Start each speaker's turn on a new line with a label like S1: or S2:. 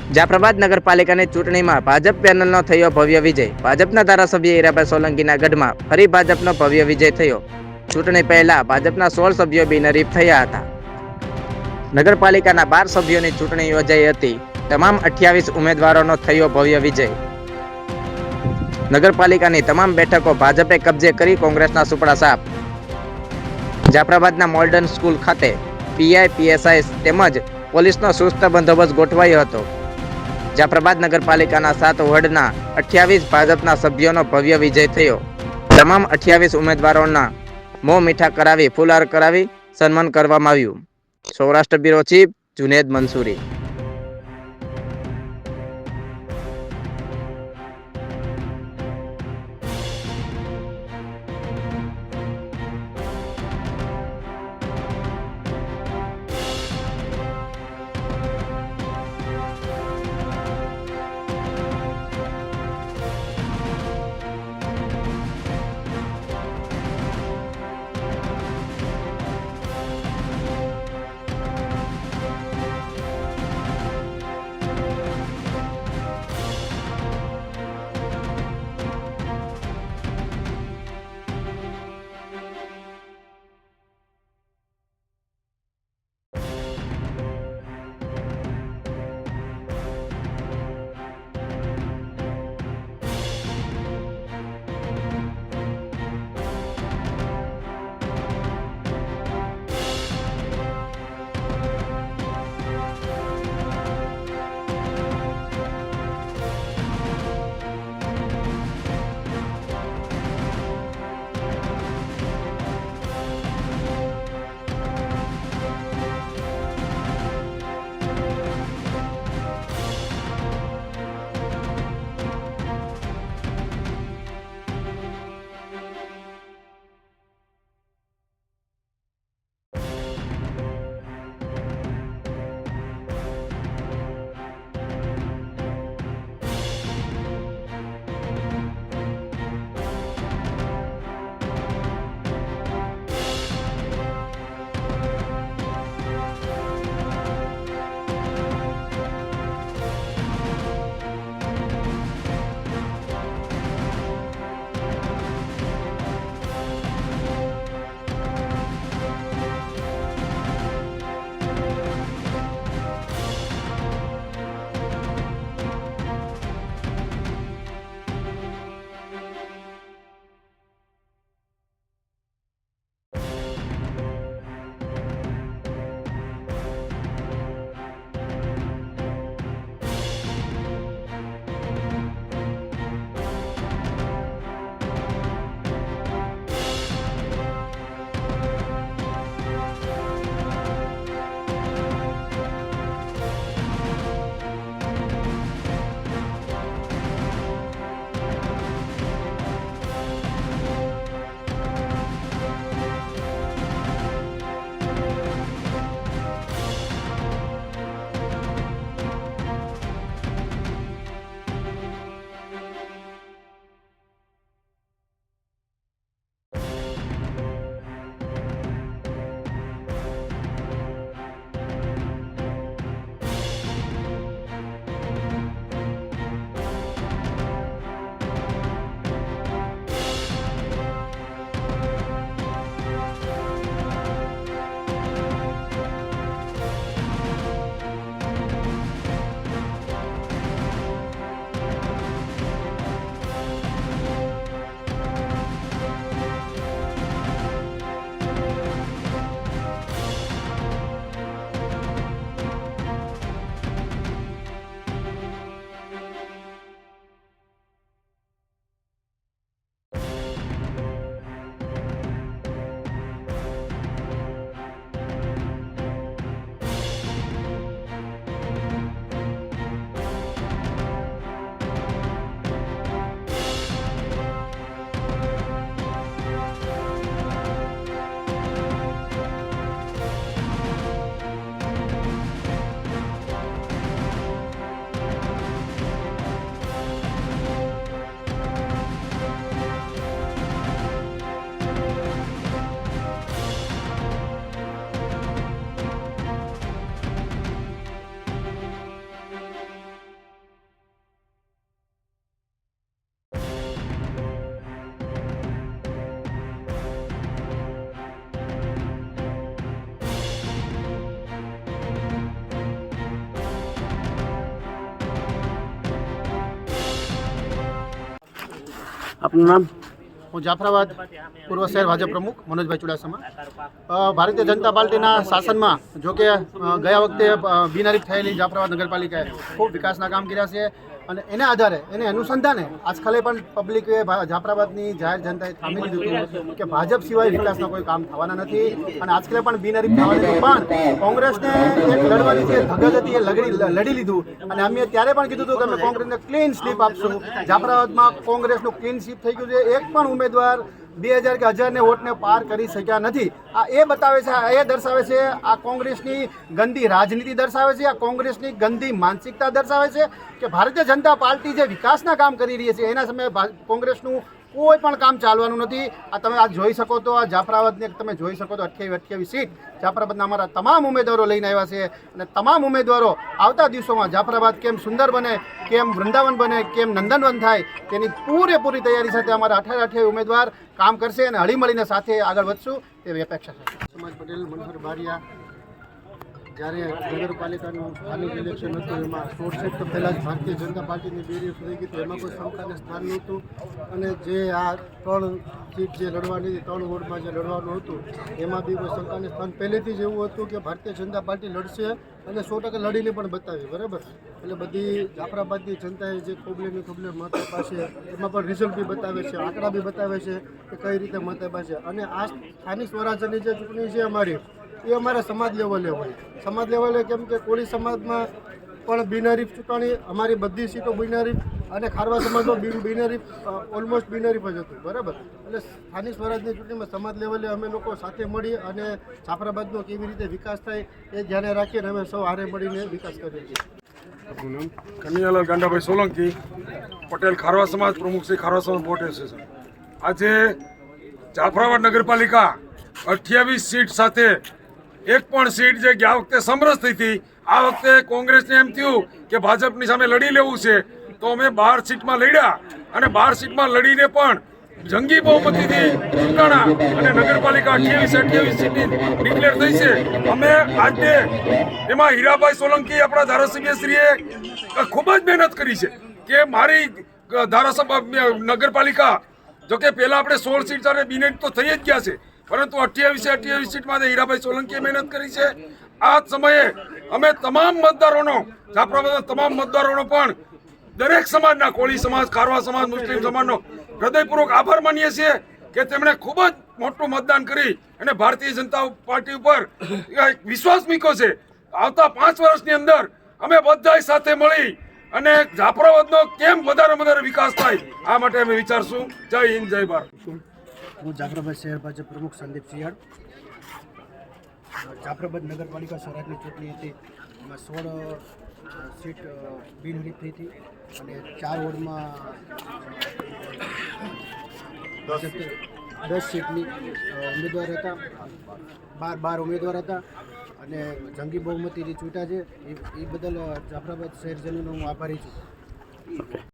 S1: જાફરાબાદ નગરપાલિકાની ચૂંટણીમાં ભાજપ પેનલનો થયો ભવ્ય વિજય. ભાજપના ધારાસભ્ય હીરાભાઈ સોલંકીના ગઢમાં ફરી ભાજપનો ભવ્ય વિજય થયો. ચૂંટણી પહેલા ભાજપના 16 સભ્યો બિનહરીફ થયા હતા. નગરપાલિકાના 12 સભ્યોની ચૂંટણી યોજાઈ હતી. તમામ 28 ઉમેદવારોનો થયો ભવ્ય વિજય. નગરપાલિકાની તમામ બેઠકો ભાજપે કબજે કરી કોંગ્રેસના સુપડા સાફ. જાફરાબાદના મોલ્ડન સ્કૂલ ખાતે પીઆઈ પીએસઆઈ તેમજ પોલીસનો સુસ્ત બંદોબસ્ત ગોઠવાયો હતો. જાફરાબાદ નગરપાલિકાના 7 વોર્ડના 28 ભાજપના સભ્યોનો ભવ્ય વિજય થયો. તમામ 28 ઉમેદવારોના મોં મીઠા કરાવી ફુલહાર કરાવી સન્માન કરવામાં આવ્યું. Saurashtra bureau chief Junaid Mansuri.
S2: આપનું નામ?
S3: હું જાફરાબાદ પૂર્વ શહેર ભાજપ પ્રમુખ મનોજભાઈ ચુડાસમા. ભારતીય જનતા પાર્ટીના શાસનમાં જો કે ગયા વખતે બિનહરીફ થયેલી જાફરાબાદ નગરપાલિકાએ ખૂબ વિકાસના કામ કર્યા છે અને એના આધારે એને અનુસંધાને આજકાલે પણ પબ્લિકે જાફરાબાદની જાહેર જનતાએ થામી લીધું હતું કે ભાજપ સિવાય વિકાસના કોઈ કામ થવાના નથી અને આજકાલે પણ બિનહરીફ થવા દીધું, પણ કોંગ્રેસને એક લડવાની જે ધગજ હતી એ લડી લીધું અને અમે ત્યારે પણ કીધું હતું કે અમે કોંગ્રેસને ક્લીન સ્લીપ આપશું. જાફરાબાદમાં કોંગ્રેસનું ક્લીન સ્લીપ થઈ ગયું છે. એક પણ ઉમેદવાર 2000 કે 1000 વોટને પાર કરી શક્યા નથી. આ એ બતાવે છે, એ દર્શાવે છે આ કોંગ્રેસની ગંદી રાજનીતિ દર્શાવે છે, આ કોંગ્રેસની ગંદી માનસિકતા દર્શાવે છે કે ભારતીય જનતા પાર્ટી જે વિકાસના કામ કરી રહી છે એના સમયે કોંગ્રેસનું કોઈ પણ કામ ચાલવાનું નથી. આ તમે આ જોઈ શકો તો આ જાફરાબાદને તમે જોઈ શકો તો 28 સીટ જાફરાબાદના અમારા તમામ ઉમેદવારો લઈને આવ્યા છે અને તમામ ઉમેદવારો આવતા દિવસોમાં જાફરાબાદ કેમ સુંદર બને, કેમ વૃંદાવન બને, કેમ નંદનવન થાય તેની પૂરેપૂરી તૈયારી સાથે અમારા 28 ઉમેદવાર કામ કરશે અને હળીમળીને સાથે આગળ વધશું તેવી અપેક્ષા છે. સમાજ પટેલ મનહર બારિયા. જ્યારે નગરપાલિકાનું સ્થાનિક ઇલેક્શન હતું એમાં 16 સીટ તો પહેલાં જ ભારતીય જનતા પાર્ટીની બેરીફ થઈ ગઈ હતી, એમાં કોઈ શંકાને સ્થાન નહોતું અને જે આ 3 સીટ જે લડવાની હતી, 3 વોર્ડમાં જે લડવાનું હતું એમાં બી કોઈ શંકાને સ્થાન પહેલેથી જ એવું હતું કે ભારતીય જનતા પાર્ટી લડશે અને 100% લડીને પણ બતાવી. બરાબર, એટલે બધી જાફરાબાદની જનતાએ જે ખોબલેની ખોબલે મત આપ્યા છે એમાં પણ રિઝલ્ટ બી બતાવે છે, આંકડા બી બતાવે છે કે કઈ રીતે મત આપ્યા છે. અને આ સ્થાનિક સ્વરાજ્યની જે ચૂંટણી છે અમારી, એ અમારા સમાજ લેવલે હોય. સમાજ લેવલે કેમ કે કોળી સમાજમાં પણ બિનહરીફ ચૂંટણી, અમારી બધી સીટો બિનહરીફ અને ખારવા સમાજમાં બિનહરીફ, ઓલમોસ્ટ બિનહરીફ જ હતું. બરાબર, એટલે સ્થાનિક સ્વરાજની ચૂંટણીમાં સમાજ લેવલે અમે લોકો સાથે મળી અને જાફરાબાદનો કેવી રીતે વિકાસ થાય એ ધ્યાને રાખીને અમે સૌ હારે મળીને વિકાસ કરીએ છીએ.
S2: આપનું નામ? કનૈયાલાલ ગાંડાભાઈ સોલંકી, પટેલ ખારવા સમાજ પ્રમુખ શ્રી ખારવા સમાજ બોર્ડ એસોસિએશન. આજે જાફરાબાદ નગરપાલિકા 28 સીટ સાથે એક પણ સીટ જે ગયા વખતે સમરસ થઈ હતી, આ વખતે કોંગ્રેસને એમ થયું કે ભાજપની સામે લડી લેવું છે તો અમે 12 સીટમાં લડ્યા અને 12 સીટમાં લડીને પણ જંગી બહુમતીથી ચૂંટાણા અને નગરપાલિકા 28 સીટની ડિક્લેર થઈ છે. અમે આજે એમાં હીરાભાઈ સોલંકી આપણા ધારાસભ્યશ્રીએ ખૂબ જ મહેનત કરી છે કે મારી ધારાસભ્ય નગરપાલિકા, જોકે પહેલાં આપણે 16 સીટ સાથે બિનહરીફ તો થઈ જ ગયા છે, પરંતુ 28 સીટમાં હીરાભાઈ સોલંકીએ મહેનત કરી છે. આ સમયે અમે તમામ મતદારોનો, જાફરાબાદના તમામ મતદારોનો પણ દરેક સમાજના, કોળી સમાજ, ખારવા સમાજ, મુસ્લિમ સમાજનો હૃદયપૂર્વક આભાર માનીએ છીએ કે તેમણે ખૂબ જ મોટું મતદાન કરી અને ભારતીય જનતા પાર્ટી ઉપર એક વિશ્વાસ મૂક્યો છે. આવતા 5 વર્ષની અંદર અમે બધાય સાથે મળી અને જાફરાબાદનો કેમ વધારે વિકાસ થાય આ માટે અમે વિચારશું. જય હિન્દ, જય ભારત.
S4: હું જાફરાબાદ શહેર ભાજપ પ્રમુખ સંદીપ સિયાળ. જાફરાબાદ નગરપાલિકા સ્વરાજની ચૂંટણી હતી, એમાં 16 સીટ બિનહરીફ થઈ હતી અને 4 વોર્ડમાં 10 સીટની ઉમેદવાર હતા, 12 ઉમેદવાર હતા અને જંગી બહુમતીથી ચૂંટ્યા છે. એ બદલ જાફરાબાદ શહેરજનોનો હું આભારી છું.